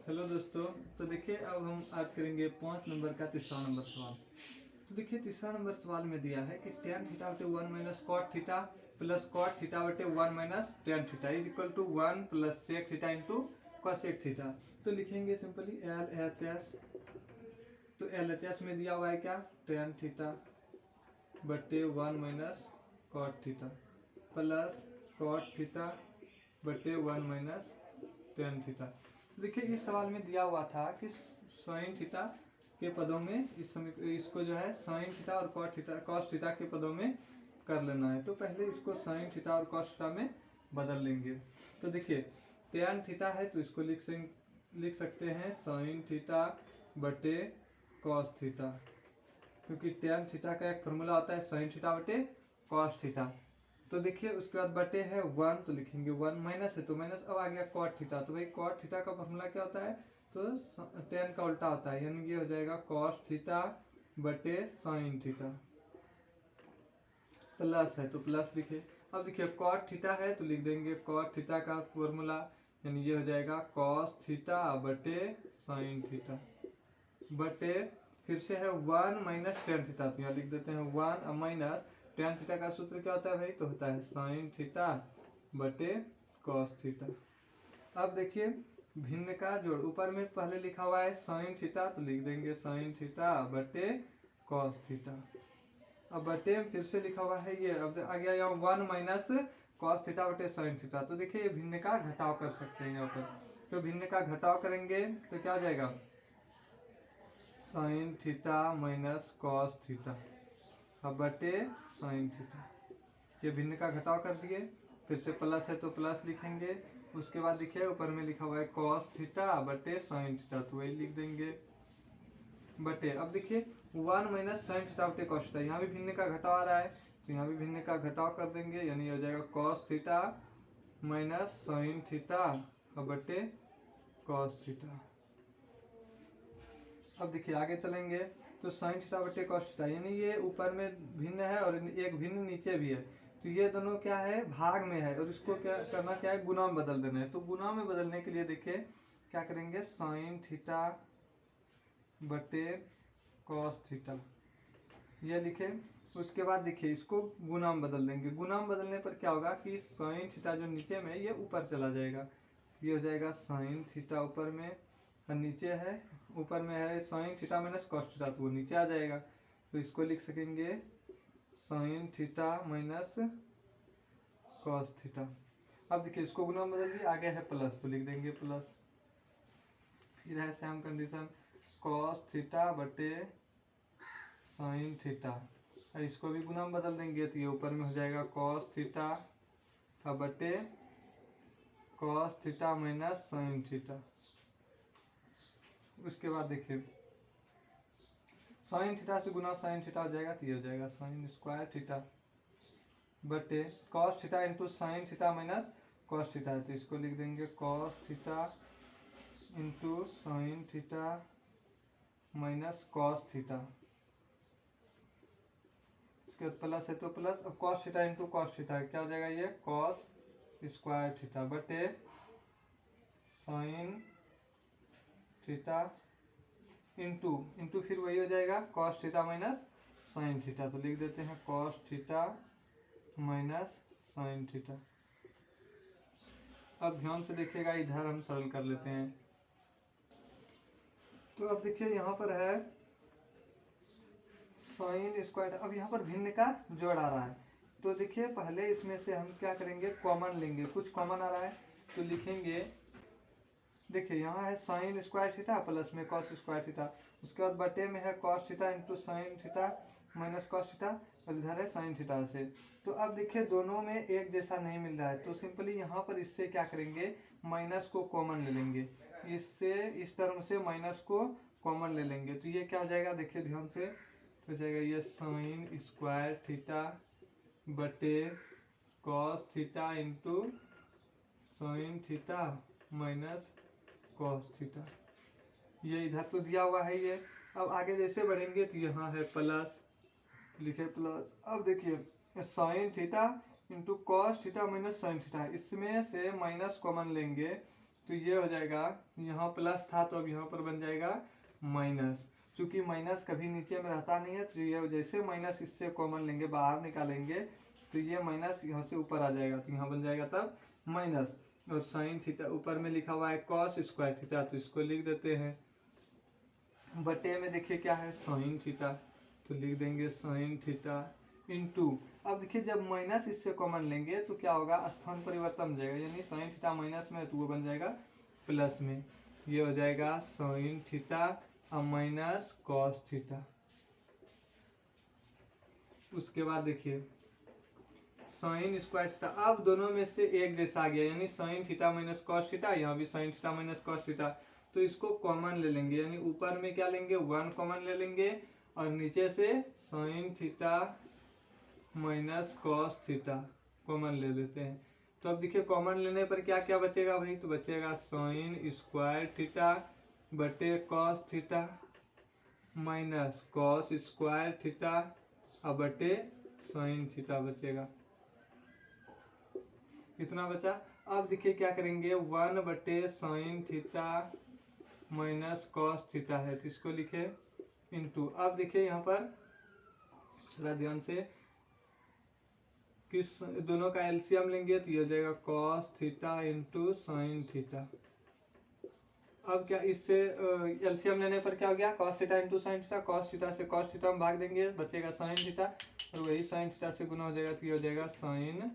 Hello दोस्तों। तो देखिए अब हम आज करेंगे 5 नंबर का तीसरा नंबर सवाल। तो देखिए तीसरा नंबर सवाल में दिया है कि tan थीटा बटे 1 minus cot theta plus cot theta बटे 1 माइनस tan theta is equal to 1 plus sec theta into cosec theta. तो लिखेंगे सिंपली एल एच एस। तो एल एच एस में दिया हुआ है क्या, tan थीटा बटे 1 minus cot theta plus cot theta बटे 1 माइनस tan थीटा। देखिए इस सवाल में दिया हुआ था कि साइन थीटा के पदों में इसको जो है साइन थीटा और कॉस थीटा के पदों में कर लेना है। तो पहले इसको साइन थीटा और कॉस थीटा में बदल लेंगे। तो देखिए tan थीटा है तो इसको लिख सकते हैं साइन थीटा बटे कॉस थीटा, क्योंकि tan थीटा का एक फॉर्मूला होता है साइन थीटा बटे कॉस थीटा। तो देखिए उसके बाद बटे है 1 तो लिखेंगे 1, माइनस है तो माइनस। अब आ गया कॉट थीटा, तो भाई कॉट थीटा का फॉर्मूला क्या होता है, तो tan का उल्टा होता है, यानी ये हो जाएगा कॉस थीटा बटे साइन थीटा। प्लस है तो प्लस लिखे। अब देखिए कॉट थीटा है तो लिख देंगे कॉट थीटा का फॉर्मूला, यानी ये हो जाएगा कॉस थीटा बटे साइन थीटा बटे फिर से है 1 माइनस tan थीटा। तो यहाँ लिख देते हैं 1 माइनस tan थीटा का सूत्र क्या होता है भाई, तो होता है साइन थीटा बटे कॉस थीटा। अब देखिए भिन्न का जोड़, ऊपर में पहले लिखा हुआ है साइन थीटा तो लिख देंगे साइन थीटा बटे कॉस थीटा। अब बटे फिर से लिखा हुआ है ये, अब आ गया यहाँ 1 माइनस कॉस थीटा बटे साइन थीटा। तो देखिए ये भिन्न का घटाव कर सकते हैं यहाँ पर। तो भिन्न का घटाव करेंगे तो क्या हो जाएगा, sine theta minus cos theta अब बटे साइन थीटा। ये भिन्न का घटाव कर दिए, फिर से प्लस है तो प्लस लिखेंगे। उसके बाद देखिए ऊपर में लिखा हुआ है कॉस थीटा बटे साइन थीटा, तो वही लिख देंगे बटे। अब देखिए 1 माइनस साइन थीटा बटे कॉस थीटा, यहाँ भी भिन्न का घटाव आ रहा है तो यहाँ भी भिन्न का घटाव कर देंगे, यानी हो जाएगा cos theta minus sine theta बटे कॉस थीटा। अब देखिए आगे चलेंगे तो साइन थीटा बटे कॉस थीटा, यानी ये ऊपर में भिन्न है और एक भिन्न नीचे भी है, तो ये दोनों क्या है भाग में है और इसको क्या करना, क्या है गुना में बदल देना है। तो गुना में बदलने के लिए देखिए क्या करेंगे, साइन थीटा बटे कॉस थीटा ये लिखे। उसके बाद देखिए इसको गुना में बदल देंगे। गुना में बदलने पर क्या होगा कि साइन थीटा जो नीचे में ये ऊपर चला जाएगा, ये हो जाएगा साइन थीटा ऊपर में और नीचे है, ऊपर में है sine theta minus cos theta तो वो नीचे आ जाएगा। तो इसको लिख सकेंगे sine theta minus cos theta. अब देखिए इसको गुना में बदल दिए, आगे है प्लस तो लिख देंगे प्लस। फिर है सेम कंडीशन कॉस थीटा बटे साइन थीटा, इसको भी गुना में बदल देंगे तो ये ऊपर में हो जाएगा कॉस थीटा बटे cos theta minus sine theta. उसके बाद देखिए साइन थीटा से गुना साइन थीटा हो जाएगा तो ये हो जाएगा साइन स्क्वायर थीटा बटे cos theta into sine theta minus cos theta है, तो इसको लिख देंगे cos theta into sine theta minus cos theta. इसके बाद प्लस है तो प्लस। अब cos theta into cos theta क्या हो जाएगा, ये कॉस स्क्वायर थीटा बटे साइन थीटा इंटू फिर वही हो जाएगा cos theta minus sign theta, तो लिख देते हैं cos theta minus sign theta. अब ध्यान से देखिएगा, इधर हम सरल कर लेते हैं। तो अब देखिए यहाँ पर है साइन स्क्वायर, अब यहाँ पर भिन्न का जोड़ आ रहा है। तो देखिए पहले इसमें से हम क्या करेंगे, कॉमन लेंगे। कुछ कॉमन आ रहा है तो लिखेंगे, देखिए यहाँ है साइन स्क्वायर थीटा प्लस में कॉस स्क्वायर थीटा, उसके बाद बटे में है cos theta into sine theta minus cos theta और इधर है साइन थीटा से। तो अब देखिए दोनों में एक जैसा नहीं मिल रहा है, तो सिंपली यहाँ पर इससे क्या करेंगे, माइनस को कॉमन ले लेंगे। इससे इस टर्म से माइनस को कॉमन ले लेंगे तो ये क्या हो जाएगा, देखिए ध्यान से, तो हो जाएगा ये साइन स्क्वायर थीटा बटे cos theta into sine theta minus cos theta. ये इधर तो दिया हुआ है ये। अब आगे जैसे बढ़ेंगे तो यहाँ है प्लस, लिखे प्लस। अब देखिए sign theta into cos theta minus sine theta, इसमें से माइनस कॉमन लेंगे तो ये हो जाएगा, यहाँ प्लस था तो अब यहाँ पर बन जाएगा माइनस। चूंकि माइनस कभी नीचे में रहता नहीं है तो ये जैसे माइनस इससे कॉमन लेंगे बाहर निकालेंगे तो ये माइनस यहाँ से ऊपर आ जाएगा, तो यहाँ बन जाएगा तब माइनस। और साइन थीटा ऊपर में लिखा हुआ है कॉस स्क्वायर थीटा, तो इसको लिख देते हैं। बटे में देखिए क्या है साइन थीटा, तो लिख देंगे साइन थीटा इंटू। अब देखिए जब माइनस इससे कॉमन लेंगे तो क्या होगा, स्थान परिवर्तन हो जाएगा, यानी साइन थीटा माइनस में है तो वो बन जाएगा प्लस में। ये हो जाएगा साइन थीटा और माइनस कॉस थीटा। उसके बाद देखिए साइन स्क्वायर थीटा, अब दोनों में से एक जैसा आ गया, यानी sine theta minus cos theta, यहाँ भी sine theta minus cos theta, तो इसको कॉमन ले लेंगे, यानी ऊपर में क्या लेंगे 1 कॉमन ले लेंगे और नीचे से sine theta minus cos theta common ले लेते हैं। तो अब देखिए कॉमन लेने पर क्या क्या बचेगा भाई, तो बचेगा साइन स्क्वायर थीटा बटे cos theta minus cos square theta और बटे साइन थीटा बचेगा। कितना बचा, अब देखिए क्या करेंगे 1 बटे sine theta minus cos theta है तो इसको लिखे इंटू। अब देखिए यहाँ पर थोड़ा ध्यान से किस दोनों का एलसीएम लेंगे तो ये हो जाएगा cos theta into sine theta. अब क्या इससे एलसीएम लेने पर क्या हो गया cos theta into sine theta, cos theta से कॉस थीटा में भाग देंगे बचेगा साइन थीटा और वही साइन थीटा से गुना हो जाएगा तो ये हो जाएगा साइन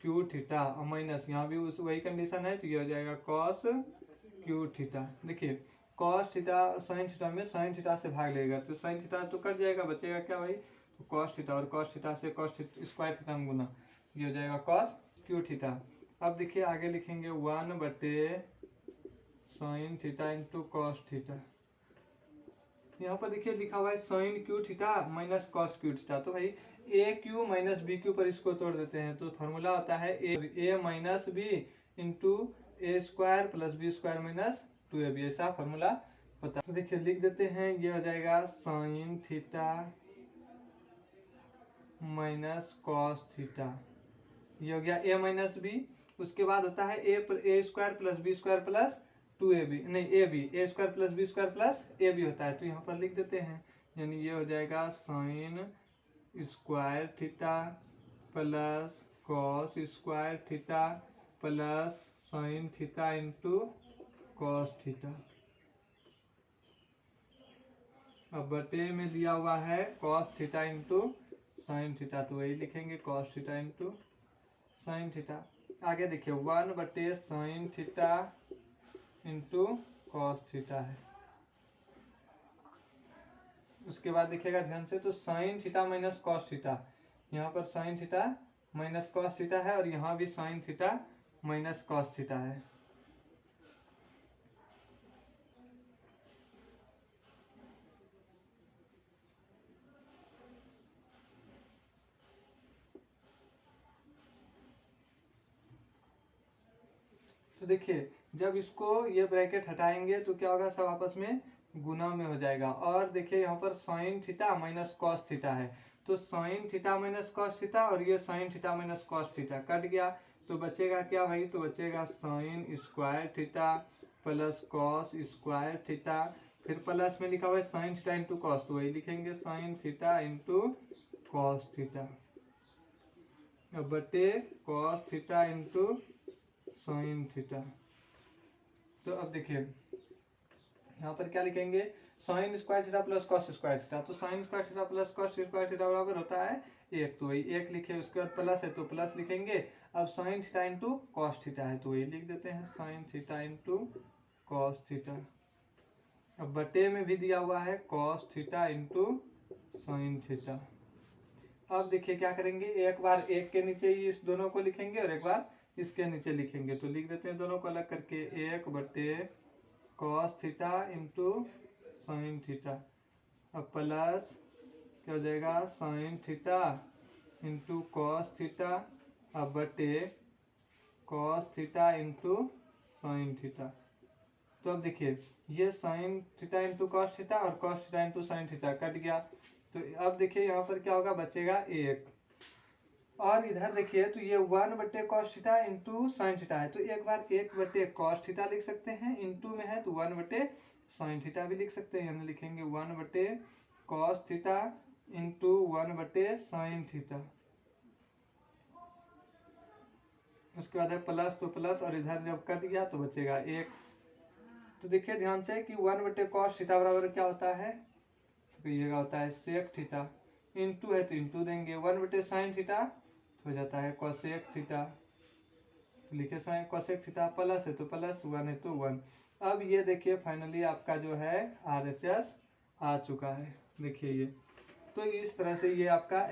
क्यू थीटा और माइनस यहाँ भी उस वही कंडीशन है तो ये हो जाएगा कॉस क्यू थीटा। देखिए कॉस थीटा साइन थीटा में साइन थीटा से भाग लेगा तो साइन थीटा तो कट जाएगा, बचेगा क्या भाई तो कॉस थीटा और कॉस थीटा से कॉस स्क्वायर थीटा में गुना, ये हो जाएगा कॉस क्यू थीटा। अब देखिए आगे लिखेंगे 1 बटे sine theta into cos theta. यहाँ पर देखिए लिखा हुआ है sine cube theta minus cos cube theta, तो भाई A cube minus B cube पर इसको तोड़ देते हैं तो फॉर्मूला होता है A minus B into A square plus B square minus 2ab, ऐसा फॉर्मूला होता है। तो देखिए लिख देते हैं, ये हो जाएगा sine theta minus cos theta, ये हो गया ए माइनस बी। उसके बाद होता है A square plus B square plus 2ab, नहीं A B, A square plus B square plus A B होता है तो यहाँ पर लिख देते हैं, यानी ये हो जाएगा sign square theta plus cos square theta plus sign theta into cos theta. अब बटे में दिया हुआ है cos theta into sine theta तो वही लिखेंगे cos theta into sine theta. आगे देखिए 1 बटे sine theta into cos theta है। उसके बाद देखिएगा ध्यान से, तो sine theta minus cos theta, यहाँ पर sine theta minus cos theta है और यहाँ भी sine theta minus cos theta है। तो देखिए जब इसको ये ब्रैकेट हटाएंगे तो क्या होगा, सब आपस में गुना में हो जाएगा। और देखिए यहाँ पर sine theta minus cos theta है तो sine theta minus cos theta और ये sine theta minus cos theta cut गया तो बचेगा क्या भाई, तो बचेगा sign square theta plus cos square theta, फिर प्लस में लिखा हुआ है साइन थीटा इंटू कॉस तो वही लिखेंगे sine theta into cos theta बटे cos theta into sine theta. तो अब देखिए यहाँ पर क्या लिखेंगे, sine square theta plus cos square theta, तो sine square theta plus cos square theta बराबर होता है 1, तो वही 1 लिखे, उसके बाद प्लस है तो प्लस लिखेंगे। अब sign theta into cos theta है तो वही लिख देते हैं sign theta into cos theta. अब बटे में भी दिया हुआ है cos theta into sine theta. अब देखिए क्या करेंगे, एक बार एक के नीचे ही इस दोनों को लिखेंगे और एक बार इसके नीचे लिखेंगे, तो लिख देते हैं दोनों को अलग करके 1 बटे cos theta into sine theta. अब प्लस क्या हो जाएगा sine theta into cos theta अब बटे cos theta into sine theta. तो अब देखिए ये sine theta into cos theta और cos theta into sine theta cut गया, तो अब देखिए यहाँ पर क्या होगा, बचेगा 1 और इधर देखिए तो ये 1 cos theta into sine theta है, तो एक बार 1 cos थीटा लिख सकते हैं, इंटू में है तो 1 साइन थीटा भी लिख सकते हैं। हम लिखेंगे 1 cos theta into 1 sine theta. उसके बाद है प्लस, तो प्लस और इधर जब कट गया तो बचेगा 1। तो देखिए ध्यान से कि 1 cos थीटा बराबर क्या होता है, तो कहिएगा होता है सेक थीटा, इंटू है तो इंटू देंगे 1 साइन थीटा हो जाता है कोसेक थीटा, तो लिखे साइन कोसेक थीटा, प्लस है तो प्लस, 1 है तो 1। अब ये देखिए फाइनली आपका जो है RHS आ चुका है, देखिए ये। तो इस तरह से ये आपका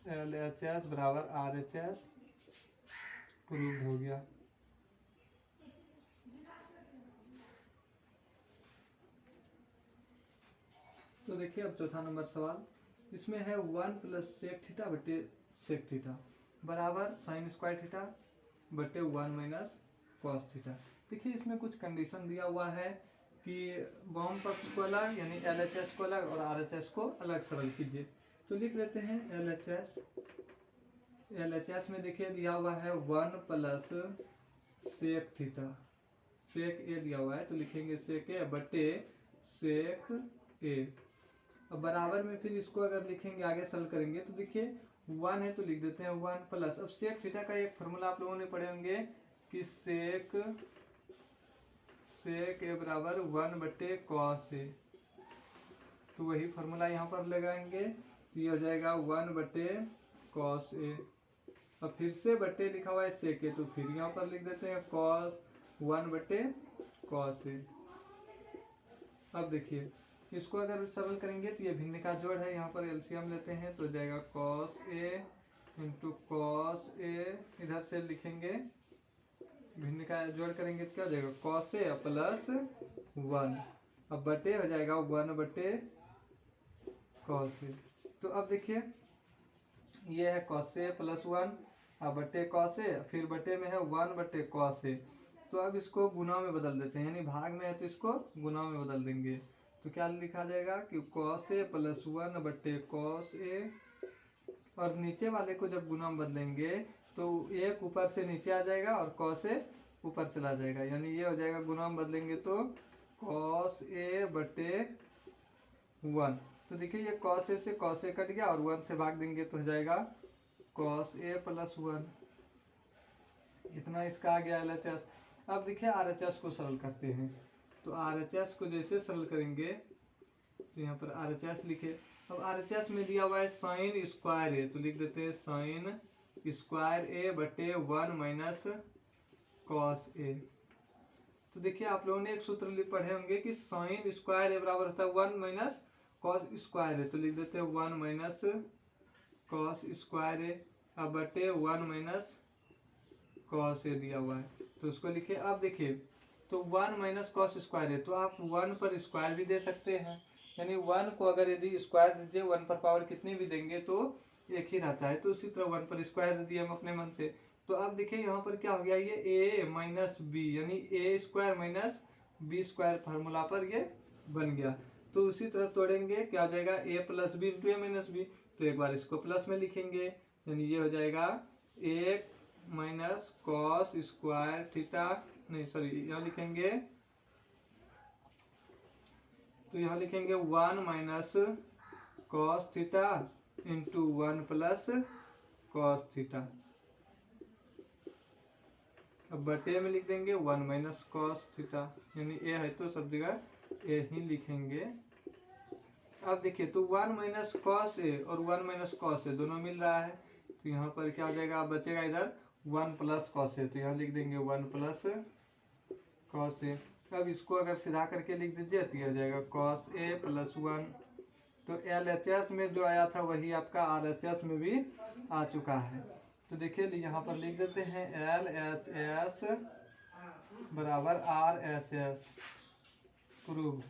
LHS बराबर RHS प्रूव हो गया। तो देखिए अब चौथा नंबर सवाल, इसमें है 1 प्लस सेक थीटा बटे सेक थीटा बराबर साइन स्क्वायर थीटा बटे 1 माइनस कॉस थीटा। देखिए इसमें कुछ कंडीशन दिया हुआ है कि बाउंड पक्ष को अलग यानी LHS को अलग और RHS को अलग सरल कीजिए। तो लिख लेते हैं LHS में देखिए दिया हुआ है 1 प्लस सेक थीटा, सेक ए दिया हुआ है तो लिखेंगे सेक ए बटे सेक ए। अब बराबर में फिर इसको अगर लिखेंगे आगे सरल करेंगे तो देखिए 1 है तो लिख देते हैं 1 प्लस, अब सेक थीटा का एक फार्मूला आप लोगों ने पढ़े होंगे कि सेक ए बराबर 1 कॉस ए, तो वही फार्मूला यहाँ पर लगाएंगे तो ये हो जाएगा 1 कॉस ए। अब फिर से बटे लिखा हुआ है सेक ए, तो फिर यहाँ पर लिख देते हैं कॉस 1 कॉस ए। अब देखिए इसको अगर सरल करेंगे तो ये भिन्न का जोड़ है, यहाँ पर एलसीएम लेते हैं तो जाएगा cos A into cos A, इधर से लिखेंगे भिन्न का जोड़ करेंगे तो क्या हो जाएगा कॉस ए प्लस 1, अब बटे हो जाएगा 1 कॉस ए। तो अब देखिए ये है कॉस ए प्लस 1, अब बटे कॉस ए, फिर बटे में है 1 कॉस ए। तो अब इसको गुना में बदल देते हैं, यानी भाग में है तो इसको गुना में बदल देंगे, तो क्या लिखा जाएगा कि cos A plus 1 cos A, और नीचे वाले को जब गुना में बदलेंगे तो एक ऊपर से नीचे आ जाएगा और कॉस ए ऊपर चला जाएगा, यानी ये हो जाएगा गुना में बदलेंगे तो कॉस ए बटे 1। तो देखिए ये कॉस ए से कॉस ए कट गया और 1 से भाग देंगे तो हो जाएगा कॉस ए प्लस 1, इतना इसका आ गया LHS। अब देखिए RHS को सरल करते हैं, तो RHS को जैसे सरल करेंगे तो यहाँ पर RHS लिखे। अब RHS में दिया हुआ है साइन स्क्वायर ए, तो लिख देते हैं साइन स्क्वायर ए बटे 1 माइनस कॉस ए। तो देखिए आप लोगों ने एक सूत्र पढ़े होंगे कि साइन स्क्वायर ए बराबर होता है 1 माइनस कॉस स्क्वायर ए, तो लिख देते हैं 1 माइनस कॉस स्क्वायर ए, अब बटे 1 माइनस कॉस ए दिया हुआ है तो उसको लिखे। अब देखिए तो 1 माइनस कॉस स्क्वायर है तो आप 1 पर स्क्वायर भी दे सकते हैं, यानी 1 को अगर यदि स्क्वायर दीजिए 1 पर पावर कितनी भी देंगे तो एक ही रहता है, तो उसी तरह 1 पर स्क्वायर दे दिए हम अपने मन से। तो अब देखिए यहाँ पर क्या हो गया, ये a माइनस बी यानी A square minus B square formula पर ये बन गया। तो उसी तरह तोड़ेंगे क्या हो जाएगा a plus B into A minus B, तो एक बार इसको प्लस में लिखेंगे यानी ये हो जाएगा 1 माइनस कॉस स्क्वायर थीटा, नहीं सॉरी यहाँ लिखेंगे तो यहाँ लिखेंगे 1 minus cos theta into 1 plus cos theta, अब बटे में लिख देंगे 1 माइनस कॉस थीटा, यानी ए है तो सब जगह ए ही लिखेंगे। अब देखिए तो 1 माइनस कॉस ए और 1 माइनस कॉस ए दोनों मिल रहा है, तो यहाँ पर क्या हो जाएगा, बचेगा इधर 1 प्लस कॉस ए, तो यहाँ लिख देंगे 1 प्लस कॉस ए। अब इसको अगर सीधा करके लिख दीजिए तो ये हो जाएगा कॉस ए प्लस 1। तो LHS में जो आया था वही आपका RHS में भी आ चुका है। तो देखिए यहाँ पर लिख देते हैं LHS बराबर RHS प्रूव।